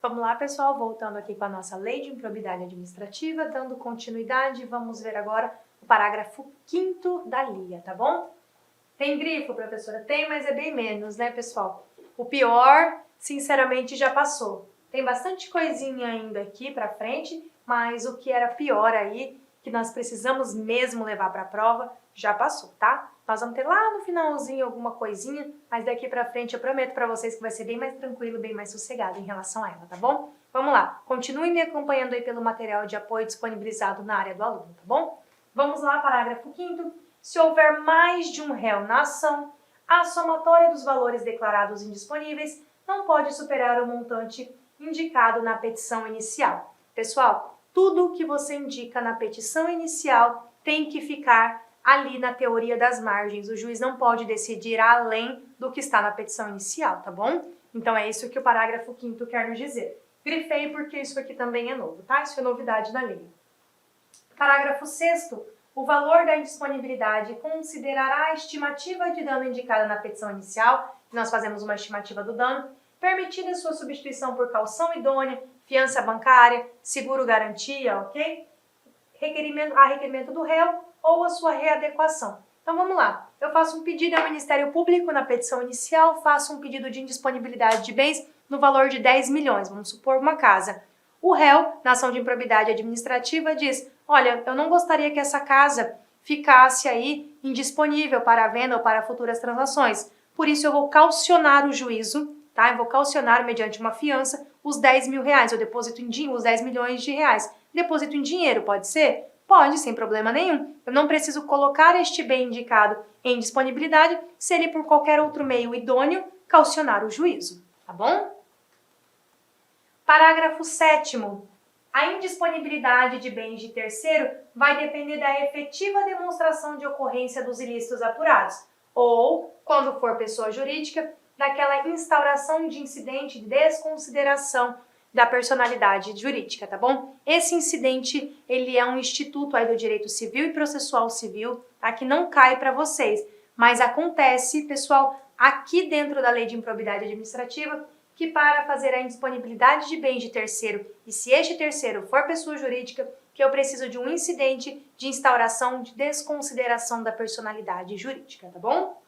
Vamos lá, pessoal, voltando aqui com a nossa Lei de Improbidade Administrativa, dando continuidade, vamos ver agora o parágrafo 5º da LIA, tá bom? Tem grifo, professora? Tem, mas é bem menos, né, pessoal? O pior, sinceramente, já passou. Tem bastante coisinha ainda aqui pra frente, mas o que era pior aí, que nós precisamos mesmo levar pra prova, já passou, tá? Nós vamos ter lá no finalzinho alguma coisinha, mas daqui pra frente eu prometo pra vocês que vai ser bem mais tranquilo, bem mais sossegado em relação a ela, tá bom? Vamos lá, continuem me acompanhando aí pelo material de apoio disponibilizado na área do aluno, tá bom? Vamos lá, parágrafo 5º. Se houver mais de um réu na ação, a somatória dos valores declarados indisponíveis não pode superar o montante indicado na petição inicial. Pessoal, tudo que você indica na petição inicial tem que ficar ali na teoria das margens. O juiz não pode decidir além do que está na petição inicial, tá bom? Então é isso que o parágrafo 5º quer nos dizer. Grifei porque isso aqui também é novo, tá? Isso é novidade da lei. Parágrafo 6º. O valor da indisponibilidade considerará a estimativa de dano indicada na petição inicial, nós fazemos uma estimativa do dano, permitida sua substituição por calção idônea, fiança bancária, seguro garantia, ok? Requerimento do réu ou a sua readequação. Então vamos lá, eu faço um pedido ao Ministério Público na petição inicial, faço um pedido de indisponibilidade de bens no valor de 10 milhões, vamos supor uma casa. O réu, na ação de improbidade administrativa, diz: olha, eu não gostaria que essa casa ficasse aí indisponível para venda ou para futuras transações. Por isso eu vou caucionar o juízo, tá? Eu vou caucionar mediante uma fiança os 10 mil reais. Eu deposito os 10 milhões de reais. Deposito em dinheiro, pode ser? Pode, sem problema nenhum. Eu não preciso colocar este bem indicado em disponibilidade se ele, por qualquer outro meio idôneo, caucionar o juízo, tá bom? Parágrafo 7º. A indisponibilidade de bens de terceiro vai depender da efetiva demonstração de ocorrência dos ilícitos apurados, ou, quando for pessoa jurídica, daquela instauração de incidente de desconsideração da personalidade jurídica, tá bom? Esse incidente, ele é um instituto aí do direito civil e processual civil, tá? Que não cai para vocês, mas acontece, pessoal, aqui dentro da Lei de Improbidade Administrativa, que para fazer a indisponibilidade de bens de terceiro, e se este terceiro for pessoa jurídica, que eu preciso de um incidente de instauração de desconsideração da personalidade jurídica, tá bom?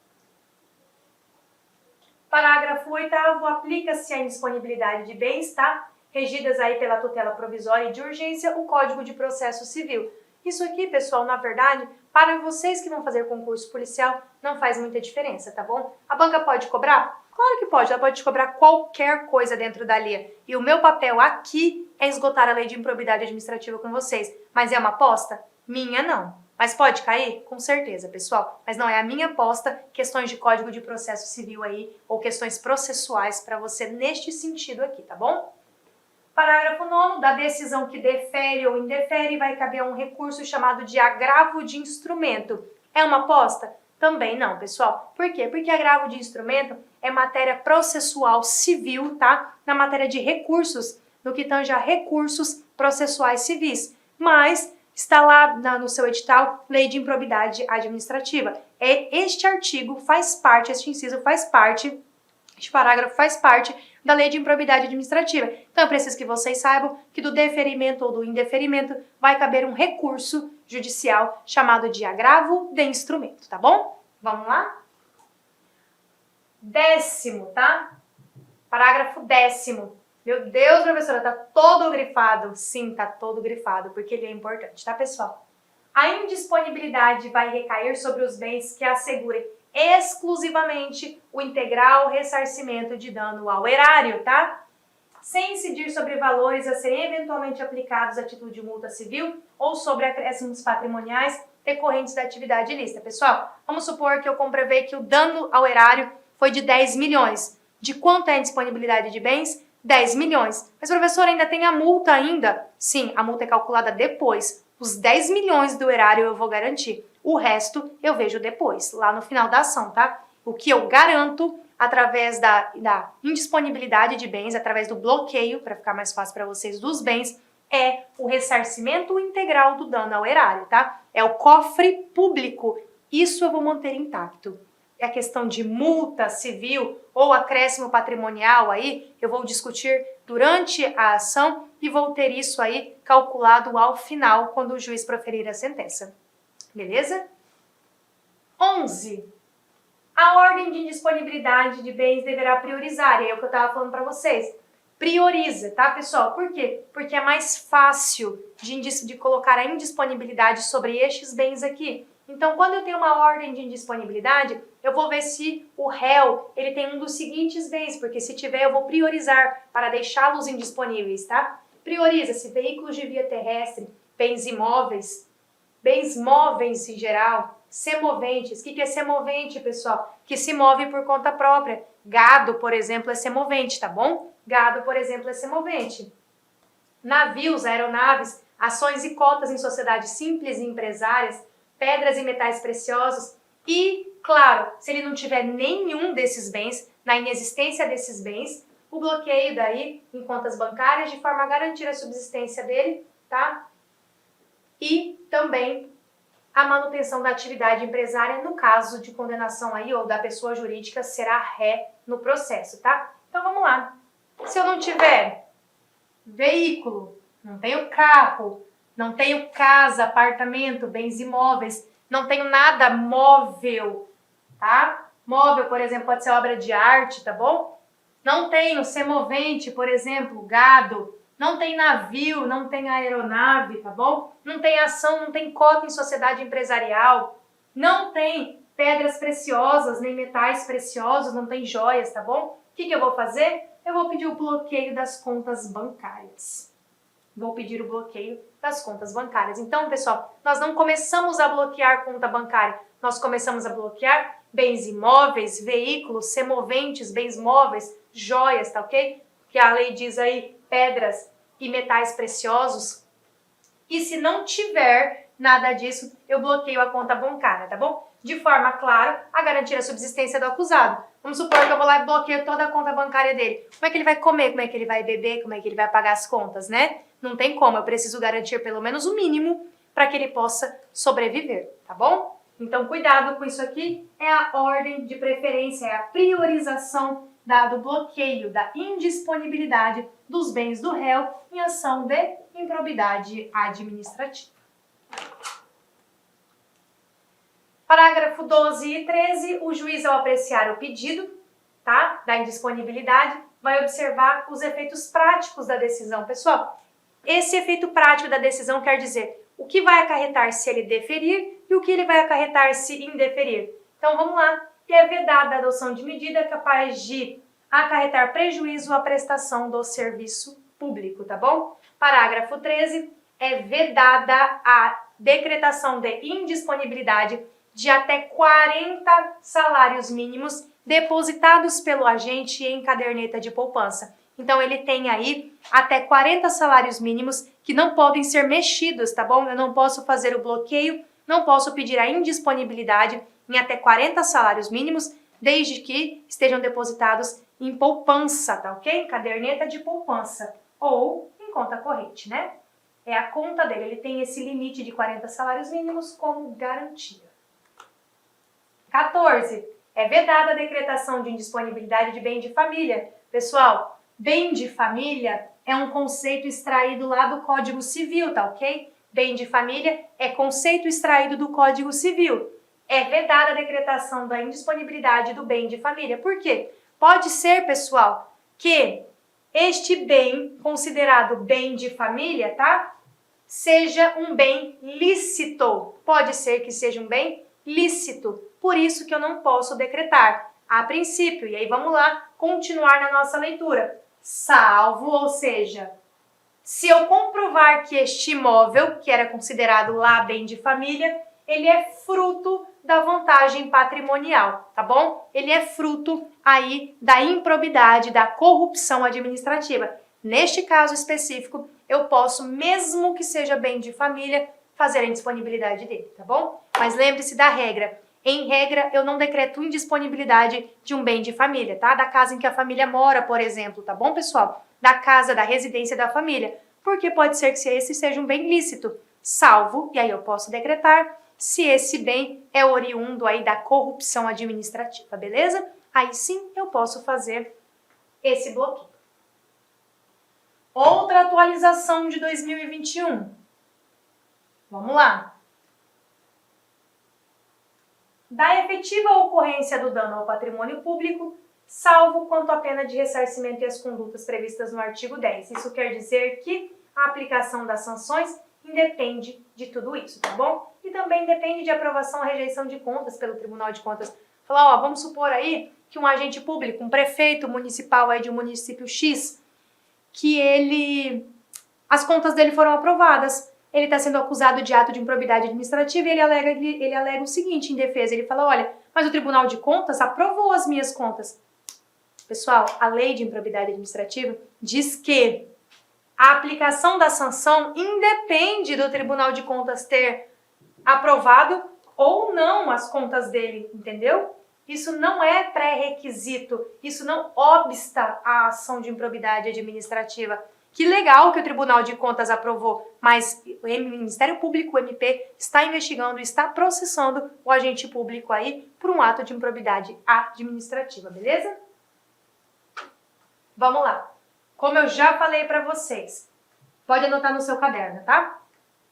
Parágrafo 8º, aplica-se a indisponibilidade de bens, tá? Regidas aí pela tutela provisória e de urgência, o Código de Processo Civil. Isso aqui, pessoal, na verdade, para vocês que vão fazer concurso policial, não faz muita diferença, tá bom? A banca pode cobrar? Claro que pode, ela pode te cobrar qualquer coisa dentro da LIA. E o meu papel aqui é esgotar a Lei de Improbidade Administrativa com vocês. Mas é uma aposta? Minha não. Mas pode cair? Com certeza, pessoal. Mas não é a minha aposta, questões de Código de Processo Civil aí, ou questões processuais para você neste sentido aqui, tá bom? Parágrafo 9º, da decisão que defere ou indefere, vai caber um recurso chamado de agravo de instrumento. É uma aposta? Também não, pessoal. Por quê? Porque agravo de instrumento é matéria processual civil, tá? Na matéria de recursos, no que tange a recursos processuais civis. Mas está lá no seu edital, Lei de Improbidade Administrativa. Este artigo faz parte, este inciso faz parte, este parágrafo faz parte da Lei de Improbidade Administrativa. Então, eu preciso que vocês saibam que do deferimento ou do indeferimento vai caber um recurso judicial chamado de agravo de instrumento, tá bom? Vamos lá? 10º, tá? Parágrafo 10º. Meu Deus, professora, tá todo grifado. Sim, tá todo grifado, porque ele é importante, tá, pessoal? A indisponibilidade vai recair sobre os bens que assegurem exclusivamente o integral ressarcimento de dano ao erário, tá? Sem incidir sobre valores a serem eventualmente aplicados a título de multa civil ou sobre acréscimos patrimoniais decorrentes da atividade ilícita. Pessoal, vamos supor que eu comprovei que o dano ao erário foi de 10 milhões. De quanto é a indisponibilidade de bens? 10 milhões. Mas, professor, ainda tem a multa ainda? Sim, a multa é calculada depois. Os 10 milhões do erário eu vou garantir. O resto eu vejo depois, lá no final da ação, tá? O que eu garanto através da indisponibilidade de bens, através do bloqueio, para ficar mais fácil para vocês, dos bens, é o ressarcimento integral do dano ao erário, tá? É o cofre público. Isso eu vou manter intacto. É a questão de multa civil ou acréscimo patrimonial aí, eu vou discutir durante a ação e vou ter isso aí calculado ao final, quando o juiz proferir a sentença. Beleza? 11. A ordem de indisponibilidade de bens deverá priorizar, e é o que eu estava falando para vocês. Prioriza, tá, pessoal? Por quê? Porque é mais fácil de colocar a indisponibilidade sobre estes bens aqui. Então, quando eu tenho uma ordem de indisponibilidade, eu vou ver se o réu ele tem um dos seguintes bens, porque se tiver eu vou priorizar para deixá-los indisponíveis, tá? Prioriza-se veículos de via terrestre, bens imóveis, bens móveis em geral, semoventes. O que é semovente, pessoal? Que se move por conta própria. Gado, por exemplo, é semovente, tá bom? Gado, por exemplo, é semovente. Navios, aeronaves, ações e cotas em sociedades simples e empresárias, pedras e metais preciosos e, claro, se ele não tiver nenhum desses bens, na inexistência desses bens, o bloqueio daí em contas bancárias de forma a garantir a subsistência dele, tá? E também a manutenção da atividade empresária no caso de condenação aí ou da pessoa jurídica será ré no processo, tá? Então vamos lá. Se eu não tiver veículo, não tenho carro, não tenho casa, apartamento, bens imóveis, não tenho nada móvel, tá? Móvel, por exemplo, pode ser obra de arte, tá bom? Não tenho semovente, por exemplo, gado. Não tem navio, não tem aeronave, tá bom? Não tem ação, não tem cota em sociedade empresarial. Não tem pedras preciosas, nem metais preciosos, não tem joias, tá bom? O que eu vou fazer? Eu vou pedir o bloqueio das contas bancárias. Vou pedir o bloqueio das contas bancárias. Então, pessoal, nós não começamos a bloquear conta bancária, nós começamos a bloquear bens imóveis, veículos, semoventes, bens móveis, joias, tá ok? Que a lei diz aí, pedras e metais preciosos. E se não tiver nada disso, eu bloqueio a conta bancária, tá bom? De forma, claro, a garantir a subsistência do acusado. Vamos supor que eu vou lá e bloqueio toda a conta bancária dele. Como é que ele vai comer? Como é que ele vai beber? Como é que ele vai pagar as contas, né? Não tem como, eu preciso garantir pelo menos o mínimo para que ele possa sobreviver, tá bom? Então, cuidado com isso aqui, é a ordem de preferência, é a priorização do bloqueio, da indisponibilidade dos bens do réu em ação de improbidade administrativa. Parágrafo 12 e 13, o juiz ao apreciar o pedido, tá, da indisponibilidade, vai observar os efeitos práticos da decisão. Pessoal, esse efeito prático da decisão quer dizer o que vai acarretar se ele deferir e o que ele vai acarretar se indeferir. Então, vamos lá. Que é vedada a adoção de medida capaz de acarretar prejuízo à prestação do serviço público, tá bom? Parágrafo 13, é vedada a decretação de indisponibilidade de até 40 salários mínimos depositados pelo agente em caderneta de poupança. Então, ele tem aí até 40 salários mínimos que não podem ser mexidos, tá bom? Eu não posso fazer o bloqueio, não posso pedir a indisponibilidade em até 40 salários mínimos, desde que estejam depositados em poupança, tá ok? Em caderneta de poupança ou em conta corrente, né? É a conta dele, ele tem esse limite de 40 salários mínimos como garantia. 14. É vedada a decretação de indisponibilidade de bem de família. Pessoal, bem de família é um conceito extraído lá do Código Civil, tá ok? Bem de família é conceito extraído do Código Civil. É vedada a decretação da indisponibilidade do bem de família. Por quê? Pode ser, pessoal, que este bem, considerado bem de família, tá? Seja um bem lícito. Pode ser que seja um bem lícito. Por isso que eu não posso decretar a princípio. E aí vamos lá continuar na nossa leitura. Salvo, ou seja, se eu comprovar que este imóvel, que era considerado lá bem de família, ele é fruto da vantagem patrimonial, tá bom? Ele é fruto aí da improbidade, da corrupção administrativa. Neste caso específico, eu posso, mesmo que seja bem de família, fazer a indisponibilidade dele, tá bom? Mas lembre-se da regra. Em regra, eu não decreto indisponibilidade de um bem de família, tá? Da casa em que a família mora, por exemplo, tá bom, pessoal? Da casa, da residência da família. Porque pode ser que esse seja um bem lícito, salvo, e aí eu posso decretar, se esse bem é oriundo aí da corrupção administrativa, beleza? Aí sim eu posso fazer esse bloqueio. atualização de 2021. Vamos lá. Da efetiva ocorrência do dano ao patrimônio público, salvo quanto à pena de ressarcimento e as condutas previstas no artigo 10. Isso quer dizer que a aplicação das sanções independe de tudo isso, tá bom? E também depende de aprovação ou rejeição de contas pelo Tribunal de Contas. Falar, ó, vamos supor aí que um agente público, um prefeito municipal aí de um município X, que as contas dele foram aprovadas. Ele está sendo acusado de ato de improbidade administrativa e ele alega o seguinte em defesa. Ele fala, olha, mas o Tribunal de Contas aprovou as minhas contas. Pessoal, a lei de improbidade administrativa diz que a aplicação da sanção independe do Tribunal de Contas ter aprovado ou não as contas dele, entendeu? Isso não é pré-requisito, isso não obsta à ação de improbidade administrativa. Que legal que o Tribunal de Contas aprovou, mas o Ministério Público, o MP, está investigando e está processando o agente público aí por um ato de improbidade administrativa, beleza? Vamos lá. Como eu já falei para vocês, pode anotar no seu caderno, tá?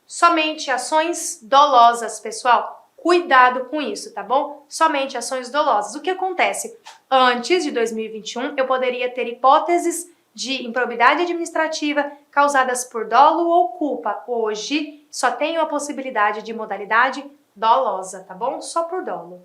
Somente ações dolosas, pessoal. Cuidado com isso, tá bom? Somente ações dolosas. O que acontece? Antes de 2021, eu poderia ter hipóteses de improbidade administrativa causadas por dolo ou culpa. Hoje, só tenho a possibilidade de modalidade dolosa, tá bom? Só por dolo.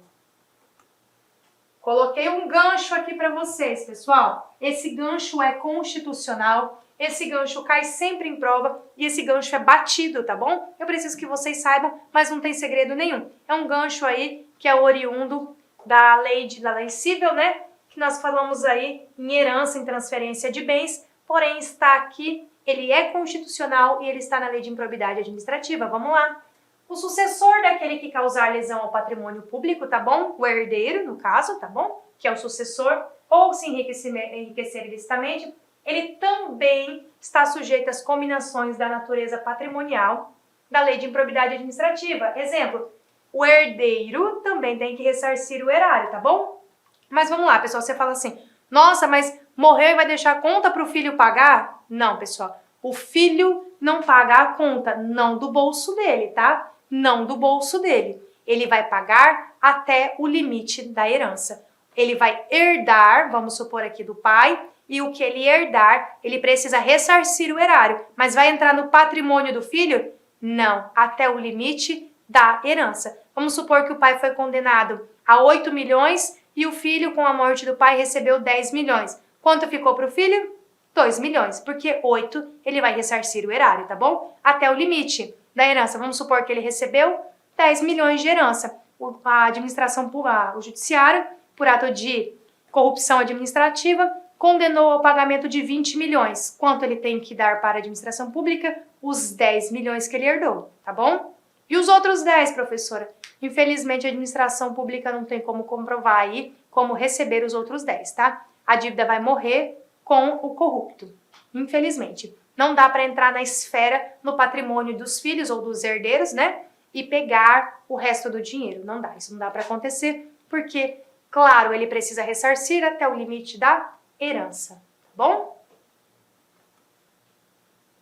Coloquei um gancho aqui para vocês, pessoal. Esse gancho é constitucional, esse gancho cai sempre em prova e esse gancho é batido, tá bom? Eu preciso que vocês saibam, mas não tem segredo nenhum. É um gancho aí que é oriundo da lei civil, né? Que nós falamos aí em herança, em transferência de bens, porém está aqui, ele é constitucional e ele está na lei de improbidade administrativa. Vamos lá. O sucessor daquele que causar lesão ao patrimônio público, tá bom? O herdeiro, no caso, tá bom? Que é o sucessor, ou se enriquecer ilicitamente, ele também está sujeito às combinações da natureza patrimonial da lei de improbidade administrativa. Exemplo, o herdeiro também tem que ressarcir o erário, tá bom? Mas vamos lá, pessoal, você fala assim, nossa, mas morreu e vai deixar a conta para o filho pagar? Não, pessoal, o filho não paga a conta, não do bolso dele, tá? Não do bolso dele. Ele vai pagar até o limite da herança. Ele vai herdar, vamos supor aqui do pai, e o que ele herdar, ele precisa ressarcir o erário. Mas vai entrar no patrimônio do filho? Não, até o limite da herança. Vamos supor que o pai foi condenado a 8 milhões e o filho, com a morte do pai, recebeu 10 milhões. Quanto ficou para o filho? 2 milhões, porque 8 ele vai ressarcir o erário, tá bom? Até o limite da herança. Vamos supor que ele recebeu 10 milhões de herança. A administração, o judiciário, por ato de corrupção administrativa, condenou ao pagamento de 20 milhões. Quanto ele tem que dar para a administração pública? Os 10 milhões que ele herdou, tá bom? E os outros 10, professora? Infelizmente, a administração pública não tem como comprovar aí, como receber os outros 10, tá? A dívida vai morrer com o corrupto, infelizmente. Não dá para entrar na esfera, no patrimônio dos filhos ou dos herdeiros, né? E pegar o resto do dinheiro. Não dá, isso não dá para acontecer, porque, claro, ele precisa ressarcir até o limite da herança, tá bom?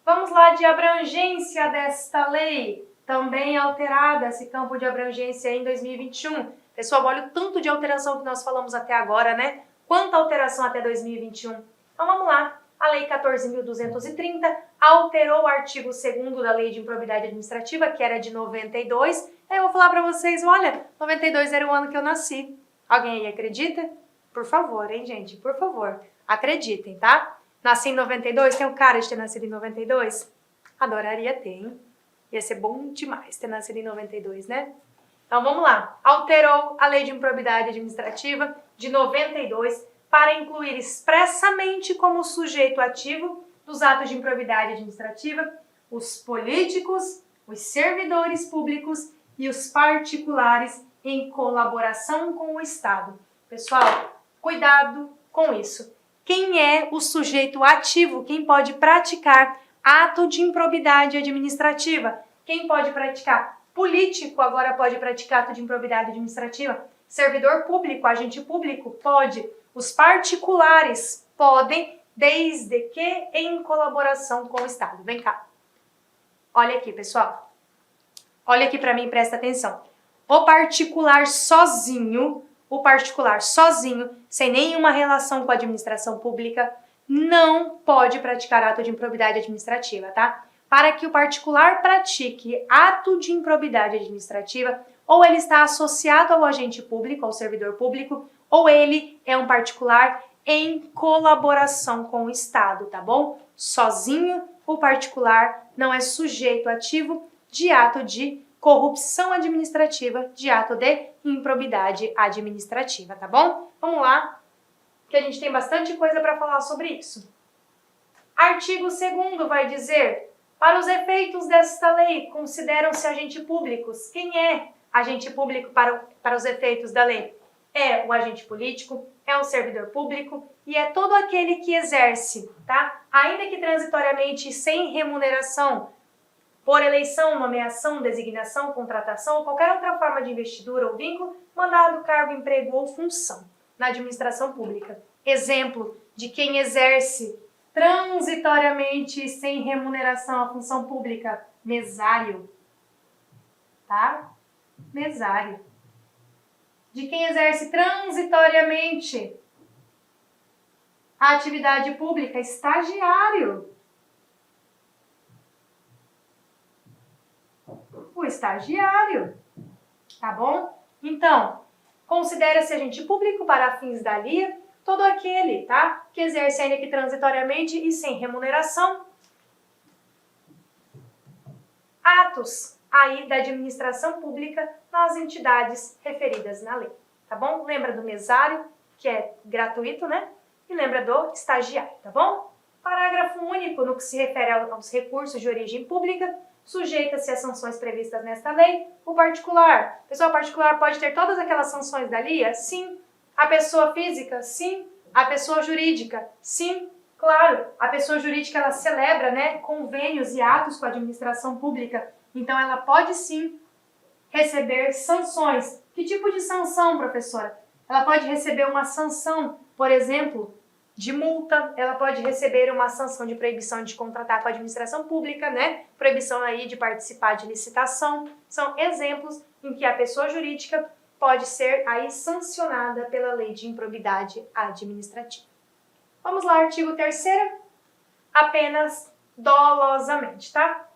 Vamos lá de abrangência desta lei, também alterada, esse campo de abrangência em 2021. Pessoal, olha o tanto de alteração que nós falamos até agora, né? Quanta alteração até 2021? Então vamos lá. A Lei 14.230 alterou o artigo 2º da Lei de Improbidade Administrativa, que era de 92. Aí eu vou falar para vocês, olha, 92 era o ano que eu nasci. Alguém aí acredita? Por favor, hein, gente? Por favor, acreditem, tá? Nasci em 92, tem um cara de ter nascido em 92? Adoraria ter, hein? Ia ser bom demais ter nascido em 92, né? Então vamos lá. Alterou a Lei de Improbidade Administrativa de 92 para incluir expressamente como sujeito ativo dos atos de improbidade administrativa os políticos, os servidores públicos e os particulares em colaboração com o Estado. Pessoal, cuidado com isso. Quem é o sujeito ativo? Quem pode praticar ato de improbidade administrativa? Quem pode praticar? Político agora pode praticar ato de improbidade administrativa. Servidor público, agente público, pode. Os particulares podem desde que em colaboração com o Estado. Vem cá. Olha aqui, pessoal. Olha aqui para mim, presta atenção. O particular sozinho, sem nenhuma relação com a administração pública, não pode praticar ato de improbidade administrativa, tá? Para que o particular pratique ato de improbidade administrativa, ou ele está associado ao agente público, ao servidor público, ou ele é um particular em colaboração com o Estado, tá bom? Sozinho, o particular não é sujeito ativo de ato de corrupção administrativa, de ato de improbidade administrativa, tá bom? Vamos lá, que a gente tem bastante coisa para falar sobre isso. Artigo 2º vai dizer: para os efeitos desta lei, consideram-se agentes públicos. Quem é agente público para os efeitos da lei? É o agente político, é o servidor público e é todo aquele que exerce, tá? Ainda que transitoriamente sem remuneração, por eleição, nomeação, designação, contratação ou qualquer outra forma de investidura ou vínculo, mandado, cargo, emprego ou função na administração pública. Exemplo de quem exerce transitoriamente sem remuneração a função pública: mesário, tá? Mesário. De quem exerce transitoriamente a atividade pública: estagiário. O estagiário, tá bom? Então, considera-se agente público para fins da LIA todo aquele, tá? Que exerce ainda que transitoriamente e sem remuneração atos aí da administração pública nas entidades referidas na lei, tá bom? Lembra do mesário, que é gratuito, né? E lembra do estagiário, tá bom? Parágrafo único no que se refere aos recursos de origem pública, sujeita-se às sanções previstas nesta lei o particular. Pessoal, o particular pode ter todas aquelas sanções da LIA? Sim. A pessoa física? Sim. A pessoa jurídica? Sim. Claro, a pessoa jurídica ela celebra, né, convênios e atos com a administração pública, então ela pode sim receber sanções. Que tipo de sanção, professora? Ela pode receber uma sanção, por exemplo, de multa, ela pode receber uma sanção de proibição de contratar com a administração pública, né? Proibição aí de participar de licitação. São exemplos em que a pessoa jurídica pode ser aí sancionada pela lei de improbidade administrativa. Vamos lá, artigo 3º, apenas dolosamente, tá?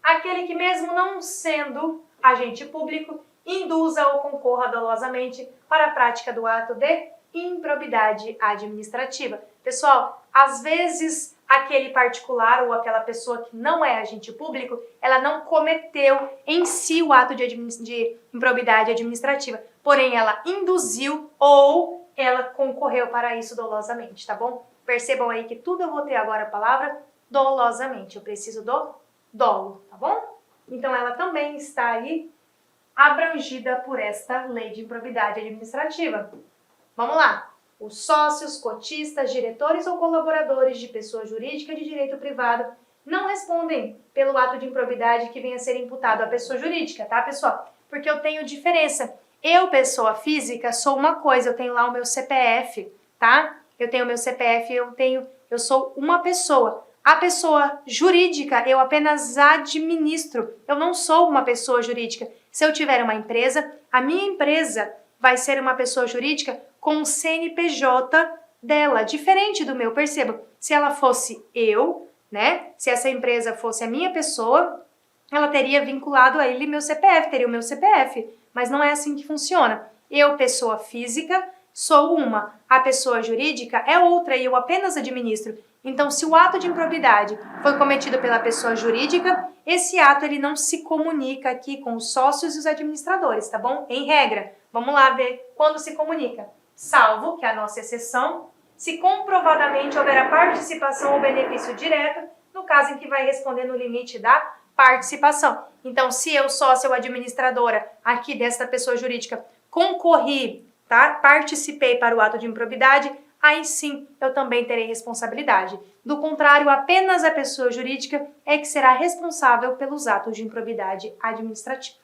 Aquele que mesmo não sendo agente público, induza ou concorra dolosamente para a prática do ato de improbidade administrativa. Pessoal, às vezes aquele particular ou aquela pessoa que não é agente público, ela não cometeu em si o ato de improbidade administrativa, porém ela induziu ou ela concorreu para isso dolosamente, tá bom? Percebam aí que tudo eu vou ter agora a palavra dolosamente, eu preciso do dolo, tá bom? Então ela também está aí abrangida por esta lei de improbidade administrativa. Vamos lá. Os sócios, cotistas, diretores ou colaboradores de pessoa jurídica de direito privado não respondem pelo ato de improbidade que venha a ser imputado à pessoa jurídica, tá, pessoal? Porque eu tenho diferença. Eu, pessoa física, sou uma coisa, eu tenho lá o meu CPF, tá? Eu tenho o meu CPF, eu sou uma pessoa. A pessoa jurídica, eu apenas administro. Eu não sou uma pessoa jurídica. Se eu tiver uma empresa, a minha empresa vai ser uma pessoa jurídica com o CNPJ dela, diferente do meu. Perceba, se ela fosse eu, né? Se essa empresa fosse a minha pessoa, ela teria vinculado a ele meu CPF, teria o meu CPF. Mas não é assim que funciona. Eu, pessoa física, sou uma. A pessoa jurídica é outra e eu apenas administro. Então, se o ato de improbidade foi cometido pela pessoa jurídica, esse ato ele não se comunica aqui com os sócios e os administradores, tá bom? Em regra, vamos lá ver quando se comunica. Salvo, que é a nossa exceção, se comprovadamente houver a participação ou benefício direto, no caso em que vai responder no limite da participação. Então, se eu, sócio ou administradora aqui desta pessoa jurídica, concorri, tá? Participei para o ato de improbidade, aí sim eu também terei responsabilidade. Do contrário, apenas a pessoa jurídica é que será responsável pelos atos de improbidade administrativa.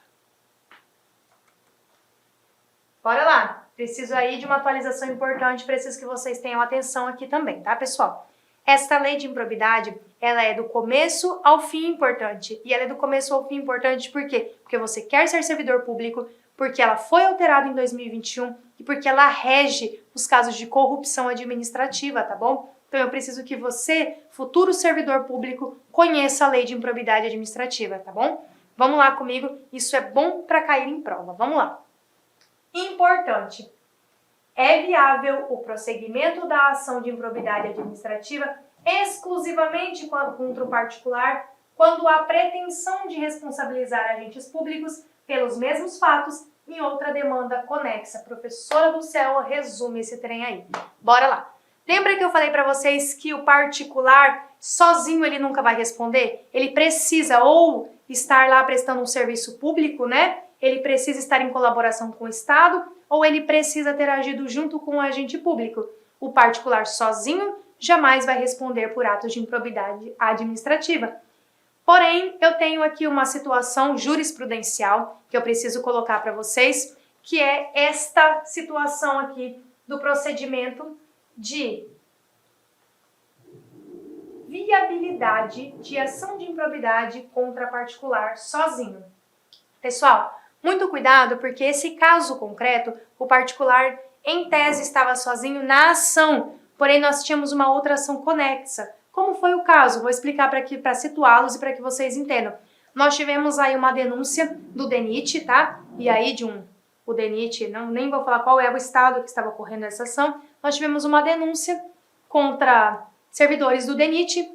Bora lá! Preciso aí de uma atualização importante, preciso que vocês tenham atenção aqui também, tá, pessoal? Esta lei de improbidade, ela é do começo ao fim importante. E ela é do começo ao fim importante por quê? Porque você quer ser servidor público, porque ela foi alterada em 2021 e porque ela rege os casos de corrupção administrativa, tá bom? Então eu preciso que você, futuro servidor público, conheça a lei de improbidade administrativa, tá bom? Vamos lá comigo, isso é bom para cair em prova. Vamos lá. Importante. É viável o prosseguimento da ação de improbidade administrativa exclusivamente contra o particular quando há pretensão de responsabilizar agentes públicos pelos mesmos fatos em outra demanda conexa. Professora do céu, resume esse trem aí. Bora lá. Lembra que eu falei para vocês que o particular sozinho ele nunca vai responder? Ele precisa ou estar lá prestando um serviço público, né? Ele precisa estar em colaboração com o Estado ou ele precisa ter agido junto com o agente público. O particular sozinho jamais vai responder por atos de improbidade administrativa. Porém, eu tenho aqui uma situação jurisprudencial que eu preciso colocar para vocês, que é esta situação aqui do procedimento de viabilidade de ação de improbidade contra particular sozinho. Pessoal, muito cuidado, porque esse caso concreto, o particular em tese estava sozinho na ação, porém nós tínhamos uma outra ação conexa. Como foi o caso? Vou explicar para situá-los e para que vocês entendam. Nós tivemos aí uma denúncia do DENIT, tá? E aí o DENIT, nem vou falar qual é o estado que estava ocorrendo essa ação, nós tivemos uma denúncia contra servidores do DENIT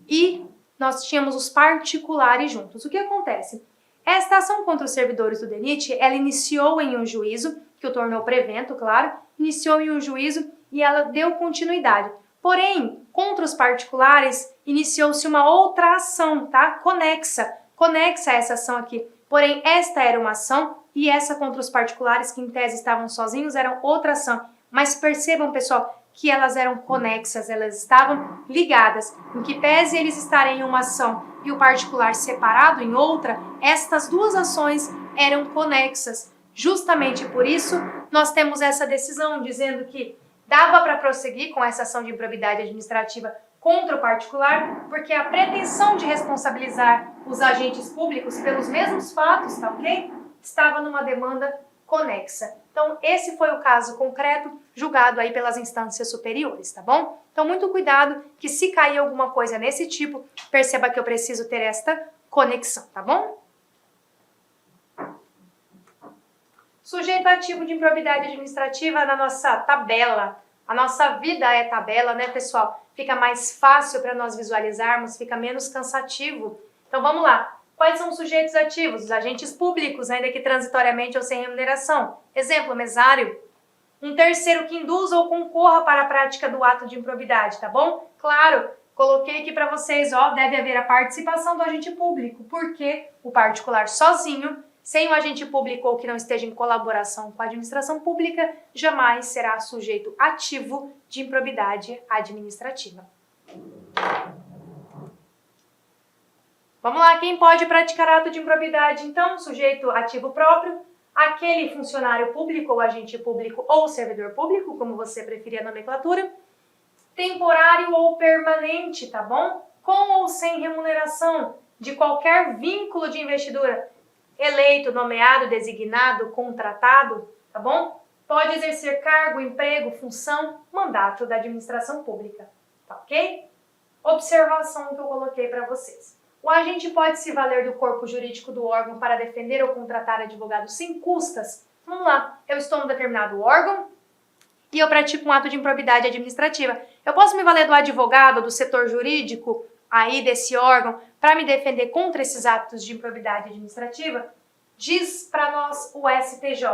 e nós tínhamos os particulares juntos. O que acontece? Esta ação contra os servidores do DENIT, ela iniciou em um juízo, que o tornou prevento, claro, iniciou em um juízo e ela deu continuidade. Porém, contra os particulares, iniciou-se uma outra ação, tá? Conexa a essa ação aqui. Porém, esta era uma ação e essa contra os particulares, que em tese estavam sozinhos, era outra ação. Mas percebam, pessoal, que elas eram conexas, elas estavam ligadas. Em que pese eles estarem em uma ação e o particular separado em outra, estas duas ações eram conexas. Justamente por isso, nós temos essa decisão dizendo que dava para prosseguir com essa ação de improbidade administrativa contra o particular, porque a pretensão de responsabilizar os agentes públicos pelos mesmos fatos, tá ok? Estava numa demanda conexa. Então, esse foi o caso concreto julgado aí pelas instâncias superiores, tá bom? Então, muito cuidado que se cair alguma coisa nesse tipo, perceba que eu preciso ter esta conexão, tá bom? Sujeito ativo de improbidade administrativa na nossa tabela. A nossa vida é tabela, né, pessoal? Fica mais fácil para nós visualizarmos, fica menos cansativo. Então, vamos lá. Quais são os sujeitos ativos? Os agentes públicos, ainda que transitoriamente ou sem remuneração. Exemplo, mesário. Um terceiro que induza ou concorra para a prática do ato de improbidade, tá bom? Claro, coloquei aqui para vocês, ó, deve haver a participação do agente público, porque o particular sozinho, sem o agente público ou que não esteja em colaboração com a administração pública, jamais será sujeito ativo de improbidade administrativa. Vamos lá, quem pode praticar ato de improbidade? Então, sujeito ativo próprio, aquele funcionário público ou agente público ou servidor público, como você preferir a nomenclatura, temporário ou permanente, tá bom? Com ou sem remuneração, de qualquer vínculo de investidura, eleito, nomeado, designado, contratado, tá bom? Pode exercer cargo, emprego, função, mandato da administração pública, tá ok? Observação que eu coloquei para vocês. O agente pode se valer do corpo jurídico do órgão para defender ou contratar advogado sem custas. Vamos lá, eu estou em um determinado órgão e eu pratico um ato de improbidade administrativa. Eu posso me valer do advogado, do setor jurídico, aí desse órgão, para me defender contra esses atos de improbidade administrativa? Diz para nós o STJ.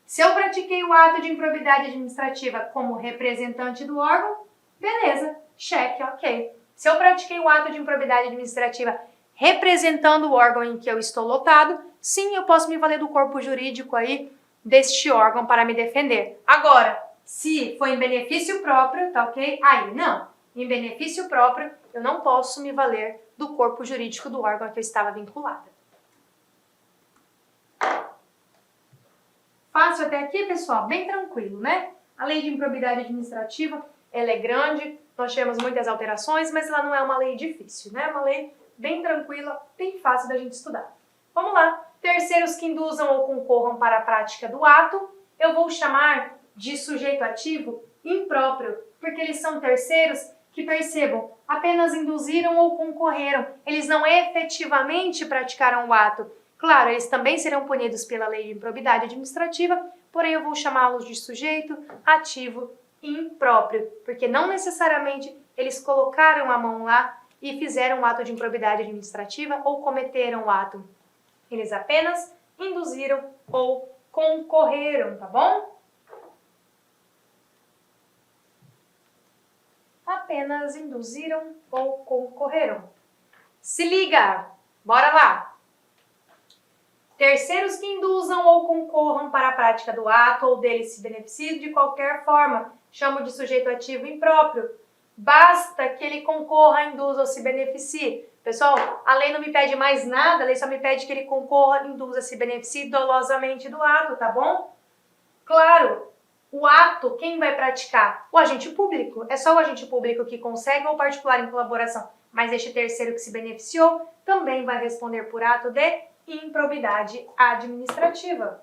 Se eu pratiquei o ato de improbidade administrativa como representante do órgão, beleza, cheque, ok. Se eu pratiquei o ato de improbidade administrativa representando o órgão em que eu estou lotado, sim, eu posso me valer do corpo jurídico aí deste órgão para me defender. Agora, se foi em benefício próprio, tá ok? Aí não. Em benefício próprio, eu não posso me valer do corpo jurídico do órgão a que eu estava vinculada. Fácil até aqui, pessoal? Bem tranquilo, né? A lei de improbidade administrativa, ela é grande, nós tivemos muitas alterações, mas ela não é uma lei difícil, né? É uma lei bem tranquila, bem fácil da gente estudar. Vamos lá. Terceiros que induzam ou concorram para a prática do ato, eu vou chamar de sujeito ativo impróprio, porque eles são terceiros que, percebam, apenas induziram ou concorreram. Eles não efetivamente praticaram o ato. Claro, eles também serão punidos pela lei de improbidade administrativa, porém eu vou chamá-los de sujeito ativo impróprio, porque não necessariamente eles colocaram a mão lá e fizeram um ato de improbidade administrativa ou cometeram o ato. Eles apenas induziram ou concorreram, tá bom? Apenas induziram ou concorreram. Se liga! Bora lá! Terceiros que induzam ou concorram para a prática do ato ou dele se beneficiem de qualquer forma, chamo de sujeito ativo impróprio. Basta que ele concorra, induza ou se beneficie. Pessoal, a lei não me pede mais nada, a lei só me pede que ele concorra, induza, se beneficie dolosamente do ato, tá bom? Claro, o ato, quem vai praticar? O agente público. É só o agente público que consegue ou o particular em colaboração. Mas este terceiro que se beneficiou também vai responder por ato de improbidade administrativa.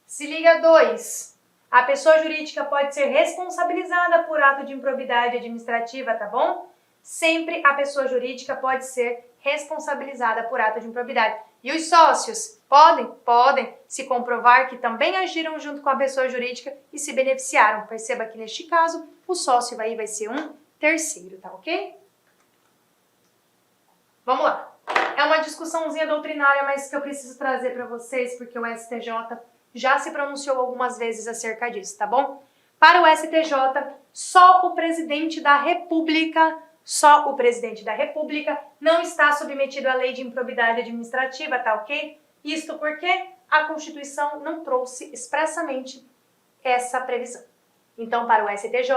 Se liga 2. A pessoa jurídica pode ser responsabilizada por ato de improbidade administrativa, tá bom? Sempre a pessoa jurídica pode ser responsabilizada por ato de improbidade. E os sócios? Podem? Podem, se comprovar que também agiram junto com a pessoa jurídica e se beneficiaram. Perceba que neste caso, o sócio aí vai ser um terceiro, tá ok? Vamos lá. É uma discussãozinha doutrinária, mas que eu preciso trazer para vocês, porque o STJ já se pronunciou algumas vezes acerca disso, tá bom? Para o STJ, só o presidente da República não está submetido à lei de improbidade administrativa, tá ok? Isto porque a Constituição não trouxe expressamente essa previsão. Então, para o STJ,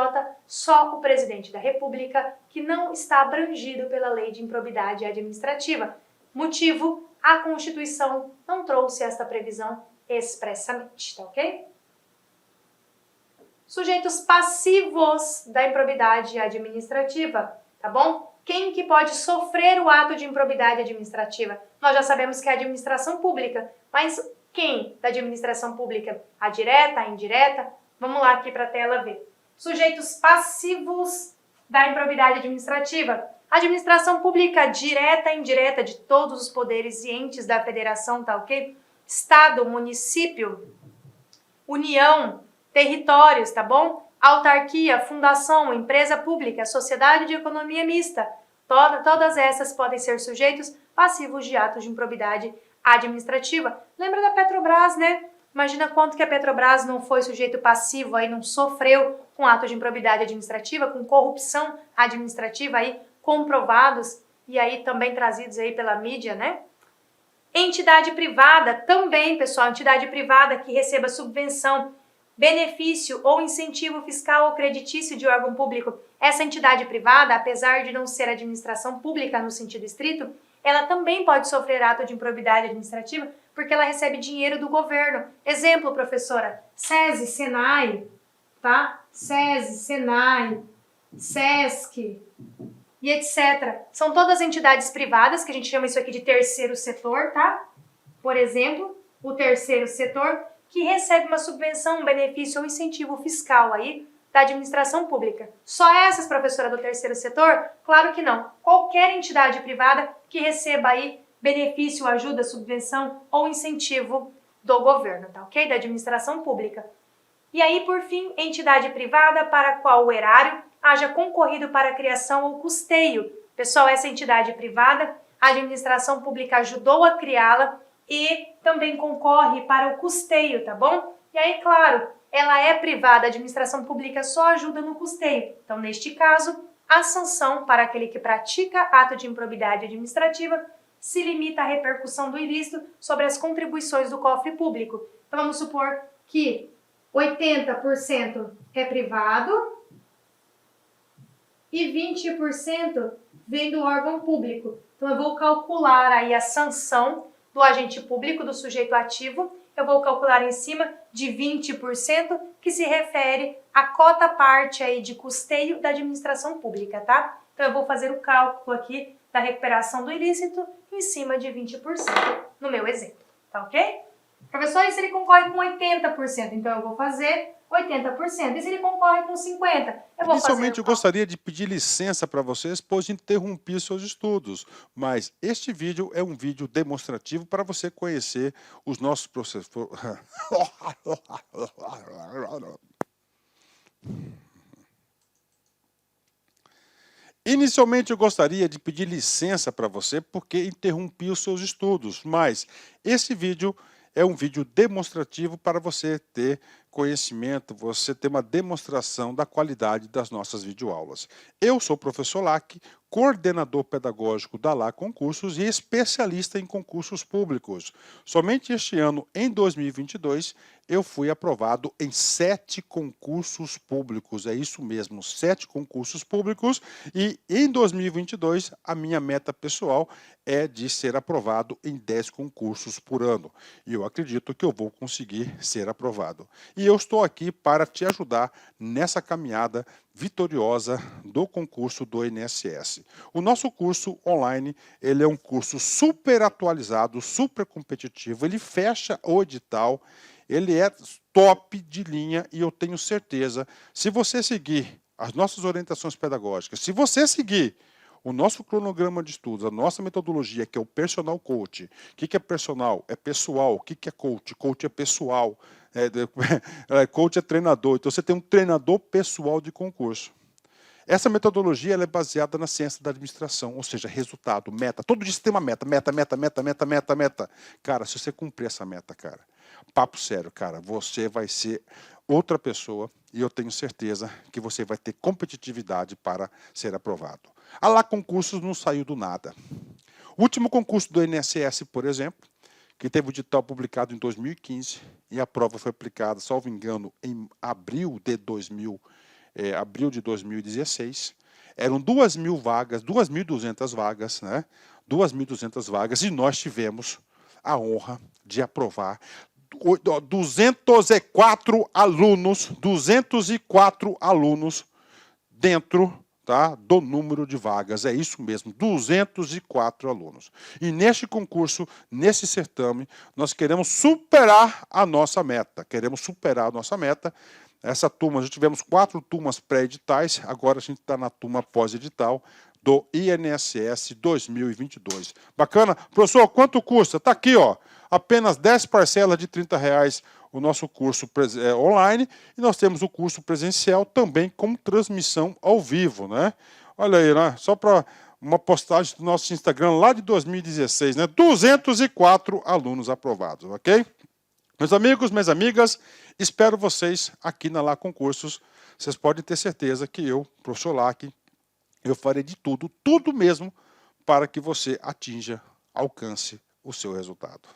só o presidente da República que não está abrangido pela lei de improbidade administrativa. Motivo, a Constituição não trouxe esta previsão expressamente, tá ok? Sujeitos passivos da improbidade administrativa, tá bom? Quem que pode sofrer o ato de improbidade administrativa? Nós já sabemos que é a administração pública, mas quem da administração pública? A direta, a indireta? Vamos lá aqui para a tela ver. Sujeitos passivos da improbidade administrativa. Administração pública direta e indireta de todos os poderes e entes da federação, tá ok? Estado, município, União, territórios, tá bom? Autarquia, fundação, empresa pública, sociedade de economia mista. Todas essas podem ser sujeitos passivos de atos de improbidade administrativa. Lembra da Petrobras, né? Imagina quanto que a Petrobras não foi sujeito passivo, aí não sofreu com ato de improbidade administrativa, com corrupção administrativa aí comprovados e aí também trazidos aí pela mídia, né? Entidade privada também, pessoal, entidade privada que receba subvenção, benefício ou incentivo fiscal ou creditício de órgão público. Essa entidade privada, apesar de não ser administração pública no sentido estrito, ela também pode sofrer ato de improbidade administrativa porque ela recebe dinheiro do governo. Exemplo, professora, SESI, SENAI, tá? SESI, SENAI, SESC e etc. São todas entidades privadas, que a gente chama isso aqui de terceiro setor, tá? Por exemplo, o terceiro setor que recebe uma subvenção, um benefício ou incentivo fiscal aí da administração pública. Só essas, professora, do terceiro setor? Claro que não. Qualquer entidade privada que receba aí benefício, ajuda, subvenção ou incentivo do governo, tá ok? Da administração pública. E aí, por fim, entidade privada para a qual o erário haja concorrido para a criação ou custeio. Pessoal, essa entidade privada, a administração pública ajudou a criá-la e também concorre para o custeio, tá bom? E aí, claro, ela é privada, a administração pública só ajuda no custeio. Então, neste caso, a sanção para aquele que pratica ato de improbidade administrativa se limita à repercussão do ilícito sobre as contribuições do cofre público. Então, vamos supor que 80% é privado e 20% vem do órgão público. Então, eu vou calcular aí a sanção do agente público, do sujeito ativo, eu vou calcular em cima de 20%, que se refere à cota parte aí de custeio da administração pública, tá? Então eu vou fazer o cálculo aqui da recuperação do ilícito em cima de 20% no meu exemplo, tá ok? Professor, e se ele concorre com 80%? Então eu vou fazer 80%. E se ele concorre com 50%? Eu vou fazer Inicialmente, eu gostaria de pedir licença para vocês, pois interrompi seus estudos, mas este vídeo é um vídeo demonstrativo para você conhecer os nossos processos. Inicialmente, eu gostaria de pedir licença para você, porque interrompi os seus estudos, mas esse vídeo é um vídeo demonstrativo para você ter conhecimento, você ter uma demonstração da qualidade das nossas videoaulas. Eu sou o professor Lac, coordenador pedagógico da LA Concursos e especialista em concursos públicos. Somente este ano, em 2022, eu fui aprovado em 7 concursos públicos. É isso mesmo, 7 concursos públicos. E em 2022, a minha meta pessoal é de ser aprovado em 10 concursos por ano. E eu acredito que eu vou conseguir ser aprovado. E eu estou aqui para te ajudar nessa caminhada vitoriosa do concurso do INSS. O nosso curso online, ele é um curso super atualizado, super competitivo, ele fecha o edital, ele é top de linha e eu tenho certeza, se você seguir as nossas orientações pedagógicas, se você seguir o nosso cronograma de estudos, a nossa metodologia, que é o Personal Coach. O que é personal? É pessoal. O que é coach? Coach é pessoal. Coach é treinador. Então, você tem um treinador pessoal de concurso. Essa metodologia ela é baseada na ciência da administração, ou seja, resultado, meta. Todo dia você tem uma meta, meta. Cara, se você cumprir essa meta, cara, papo sério, cara, você vai ser outra pessoa e eu tenho certeza que você vai ter competitividade para ser aprovado. A LA Concursos não saiu do nada. O último concurso do INSS, por exemplo, que teve o edital publicado em 2015 e a prova foi aplicada, salvo engano, em abril de 2016, eram 2.000 vagas, 2.200 vagas, né? 2.200 vagas, e nós tivemos a honra de aprovar 204 alunos dentro, tá, do número de vagas. É isso mesmo, 204 alunos. E neste concurso, nesse certame, nós queremos superar a nossa meta. Essa turma, já tivemos 4 turmas pré-editais, agora a gente está na turma pós-edital do INSS 2022. Bacana? Professor, quanto custa? Está aqui, ó, apenas 10 parcelas de R$30 o nosso curso online, e nós temos o curso presencial também com transmissão ao vivo, né? Olha aí, né? Só para uma postagem do nosso Instagram lá de 2016, né? 204 alunos aprovados, ok? Meus amigos, minhas amigas, espero vocês aqui na LA Concursos. Vocês podem ter certeza que eu, professor Lac, eu farei de tudo mesmo, para que você atinja, alcance o seu resultado.